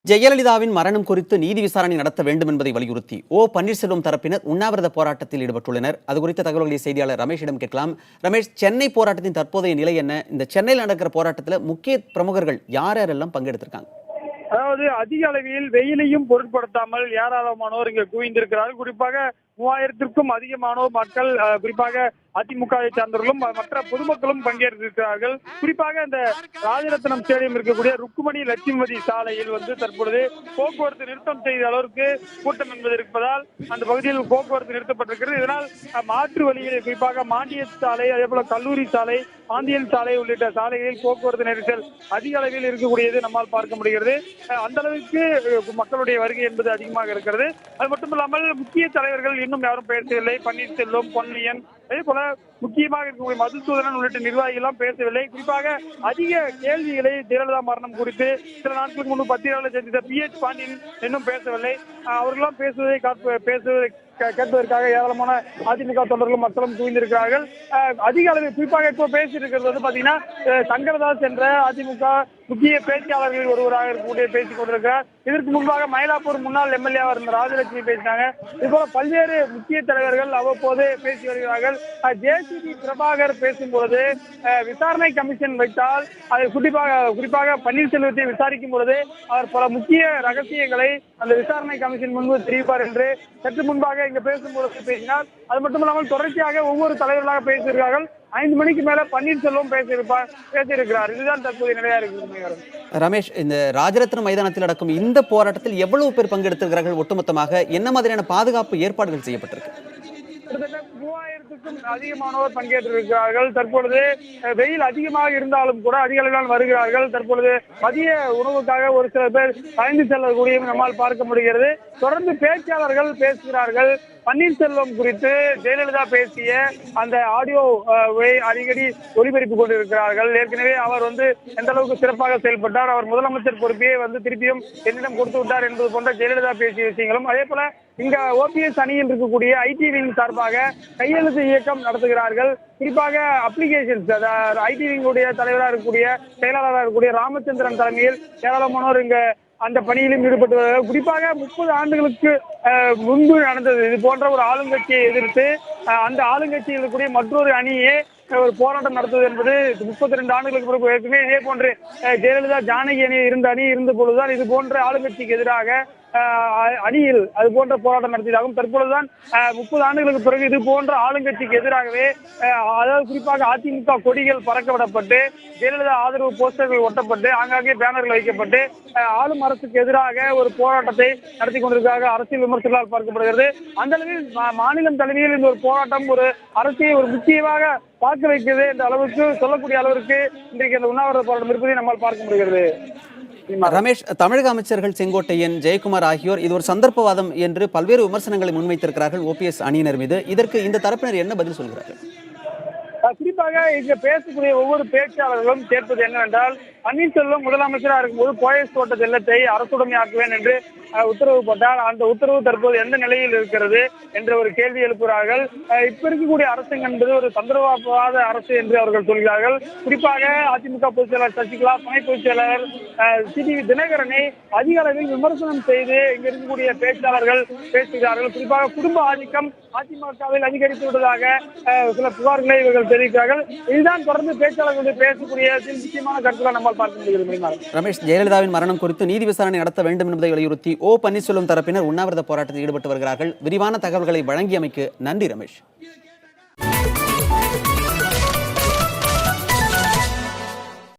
ஜெயலலிதாவின் மரணம் குறித்து நீதி விசாரணை நடத்த வேண்டும் என்பதை வலியுறுத்தி பன்னீர்செல்வம் தரப்பினர் உண்ணாவிரத போராட்டத்தில் ஈடுபட்டுள்ளனர். அது குறித்த தகவல்களை செய்தியாளர் ரமேஷிடம் கேட்கலாம். ரமேஷ், சென்னை போராட்டத்தின் தற்போதைய நிலை என்ன? இந்த சென்னையில் நடக்கிற போராட்டத்தில் முக்கிய பிரமுகர்கள் யாரெல்லாம் பங்கெடுத்திருக்காங்க? அதாவது அதிக அளவில் வெயிலையும் பொருட்படுத்தாமல் ஏராளமானோர் இங்கு குவிந்திருக்கிறார்கள். குறிப்பாக 3000க்கும் அதிகமானோர் மக்கள், குறிப்பாக அதிமுகவை சார்ந்தவர்களும் மற்ற பொதுமக்களும் பங்கேற்றிருக்கிறார்கள். குறிப்பாக இந்த ராஜரத்னம் ஸ்டேடியம் இருக்கக்கூடிய ருக்குமணி லட்சுமதி சாலையில் தற்பொழுது போக்குவரத்து நிறுத்தம் செய்த அளவிற்கு கூட்டம் என்பது இருப்பதால் அந்த பகுதியில் போக்குவரத்து நிறுத்தப்பட்டிருக்கிறது. இதனால் மாற்று வழிகளில், குறிப்பாக மாண்டிய சாலை, அதே போல கல்லூரி சாலை, ஆந்தியன் சாலை உள்ளிட்ட சாலைகளில் போக்குவரத்து நெரிசல் அதிக அளவில் இருக்கக்கூடியது நம்மால் பார்க்க முடிகிறது. அந்த அளவுக்கு மக்களுடைய வருகை என்பது அதிகமாக இருக்கிறது. அது மட்டுமில்லாமல் முக்கிய தலைவர்கள் இன்னும் யாரும் பேசவில்லை. பன்னீர்செல்வம், பொன்னியன், அதே போல முக்கியமாக இருக்கக்கூடிய மதுசூதனன் உள்ளிட்ட நிர்வாகிகள் எல்லாம் பேசவில்லை. குறிப்பாக அதிக கேள்விகளை ஜெயலலிதா மரணம் குறித்து சில நாட்களுக்கு முன்பு பத்திரிகையாளர் சந்தித்த PH பாண்டியன் இன்னும் பேசவில்லை. அவர்களெல்லாம் பேசுவதை கேட்பதற்காக ஏராளமான அதிமுக தொண்டர்களும் மக்களும் குவிந்திருக்கிறார்கள். அதிக அளவில் குறிப்பாக இப்போ பேசியிருக்கிறது பாத்தீங்கன்னா சங்கரதாஸ் என்ற அதிமுக முக்கிய பேச்சாளர்களில் ஒருவராக இருக்கக்கூடிய பேசிக் கொண்டிருக்கிறார். இதற்கு முன்பாக மயிலாப்பூர் முன்னாள் MLA இருந்த ராஜலட்சுமி பேசினாங்க. இதுபோல பல்வேறு முக்கிய தலைவர்கள் அவ்வப்போது பேசி வருகிறார்கள். JCB பிரபாகர் பேசும்பொழுது விசாரணை கமிஷன் வைத்தால் அதை குறிப்பாக பன்னீர்செல்வத்தை விசாரிக்கும் பொழுது அவர் பல முக்கிய ரகசியங்களை அந்த விசாரணை கமிஷன் முன்பு தெரிவிப்பார் என்று சற்று முன்பாக இங்க பேசும்பொழுது பேசினார். அது மட்டுமில்லாமல் தொடர்ச்சியாக ஒவ்வொரு தலைவர்களாக பேசியிருக்கிறார்கள். 5 மணிக்கு மேல பன்னீர்செல்வம் பேசியிருக்கிறார். இதுதான் தற்போதைய நிலையா இருக்கு. ரமேஷ், இந்த ராஜரத்னம் மைதானத்தில் நடக்கும் இந்த போராட்டத்தில் எவ்வளவு பேர் பங்கெடுத்திருக்கிறார்கள்? ஒட்டுமொத்தமாக என்ன மாதிரியான பாதுகாப்பு ஏற்பாடுகள் செய்யப்பட்டிருக்கு? கிட்டத்தட்ட 3000க்கும் அதிகமானோர் பங்கேற்றிருக்கிறார்கள். தற்பொழுது வெயில் அதிகமாக இருந்தாலும் கூட அதிக அளவிலான வருகிறார்கள். தற்பொழுது மதிய உணவுக்காக ஒரு சில பேர் பயந்து செல்லக்கூடிய நம்மால் பார்க்க முடிகிறது. தொடர்ந்து பேச்சாளர்கள் பேசுகிறார்கள். பன்னீர்செல்வம் குறித்து ஜெயலலிதா பேசிய அந்த ஆடியோவை அடிக்கடி ஒளிபரப்பிக் கொண்டிருக்கிறார்கள். ஏற்கனவே அவர் எந்த அளவுக்கு சிறப்பாக செயல்பட்டார், அவர் முதலமைச்சர் பொறுப்பையே திருப்பியும் என்னிடம் கொடுத்து விட்டார் என்பது போன்ற ஜெயலலிதா பேசிய விஷயங்களும், அதே போல இங்க OPS அணியில் இருக்கக்கூடிய IT விங் சார்பாக கையெழுத்து இயக்கம் நடத்துகிறார்கள். குறிப்பாக அப்ளிகேஷன்ஸ், IT விங்குடைய தலைவராக இருக்கக்கூடிய செயலாளராக இருக்கக்கூடிய ராமச்சந்திரன் தலைமையில் ஏராளமானோர் இங்க அந்த பணியிலும் ஈடுபட்டு வருகிறார்கள். குறிப்பாக 30 ஆண்டுகளுக்கு முன்பு நடந்தது இது போன்ற ஒரு ஆளுங்கட்சியை எதிர்த்து அந்த ஆளுங்கட்சியில் இருக்கக்கூடிய மற்றொரு அணியே ஒரு போராட்டம் நடத்துவது என்பது 32 ஆண்டுகளுக்கு பிறகு ஏற்கனவே இதே போன்று ஜெயலலிதா ஜானகி அணி இருந்த பொழுதுதான் இது போன்ற ஆளுங்கட்சிக்கு எதிராக அணியில் அது போன்ற போராட்டம் நடத்தியதாகவும், தற்பொழுதுதான் 30 ஆண்டுகளுக்கு பிறகு இது போன்ற ஆளுங்கட்சிக்கு எதிராகவே, அதாவது குறிப்பாக அதிமுக கொடிகள் பறக்க விடப்பட்டு ஜெயலலிதா ஆதரவு போஸ்டர்கள் ஒட்டப்பட்டு ஆங்காங்கே பேனர்கள் வைக்கப்பட்டு ஆளும் அரசுக்கு எதிராக ஒரு போராட்டத்தை நடத்தி கொண்டிருக்கிறார்கள். அரசியல் விமர்சகர்களால் பார்க்கப்படுகிறது. அந்த அளவில் மாநிலம் தலைமையில் இந்த ஒரு போராட்டம் ஒரு அரசியை ஒரு முக்கியமாக பார்க்க வைக்கிறது என்ற அளவுக்கு சொல்லக்கூடிய அளவிற்கு இன்றைக்கு அந்த உண்ணாவிரத போராட்டம் இருப்பதை நம்மால் பார்க்க முடிகிறது. ரமேஷ், தமிழக அமைச்சர்கள் செங்கோட்டையன், ஜெயக்குமார் ஆகியோர் இது ஒரு சந்தர்ப்பவாதம் என்று பல்வேறு விமர்சனங்களை முன்வைத்திருக்கிறார்கள் OPS அணியினர் மீது. இதற்கு இந்த தரப்பினர் என்ன பதில் சொல்கிறார்கள்? குறிப்பாக இங்க பேசக்கூடிய ஒவ்வொரு பேச்சாளர்களும் கேட்பது என்னவென்றால், பன்னீர்செல்வம் முதலமைச்சராக இருக்கும்போது போயஸ் தோட்ட செல்லத்தை அரசுடைமையாக்குவேன் என்று உத்தரவு போட்டால் அந்த உத்தரவு தற்போது எந்த நிலையில் இருக்கிறது என்ற ஒரு கேள்வி எழுப்புகிறார்கள். இப்ப இருக்கக்கூடிய அரசு என்பது ஒரு தந்திரவாத அரசு என்று அவர்கள் சொல்கிறார்கள். குறிப்பாக அதிமுக பொதுச் செயலாளர் சசிகலா, துணை பொதுச் செயலாளர் CTV தினகரனை அதிக அளவில் விமர்சனம் செய்து இங்க இருக்கக்கூடிய பேச்சாளர்கள் பேசுகிறார்கள். குறிப்பாக குடும்ப ஆதிக்கம் அதிமுகவில் அதிகரித்து விட்டதாக சில புகார்களை இவர்கள் தெரிவிக்கிறார்கள். இதுதான் தொடர்ந்து பேச்சாளர்களுடைய பேசக்கூடிய முக்கியமான கருத்துக்களை நம்மால் பார்க்க முடிகிறது. ரமேஷ், ஜெயலலிதாவின் மரணம் குறித்து நீதி விசாரணை நடத்த வேண்டும் என்பதை வலியுறுத்தி பன்னீர்செல்வம் தரப்பினர் உண்ணாவிரத போராட்டத்தில் ஈடுபட்டு வருகிறார்கள். விரிவான தகவல்களை வழங்கியமைக்கு நன்றி ரமேஷ்.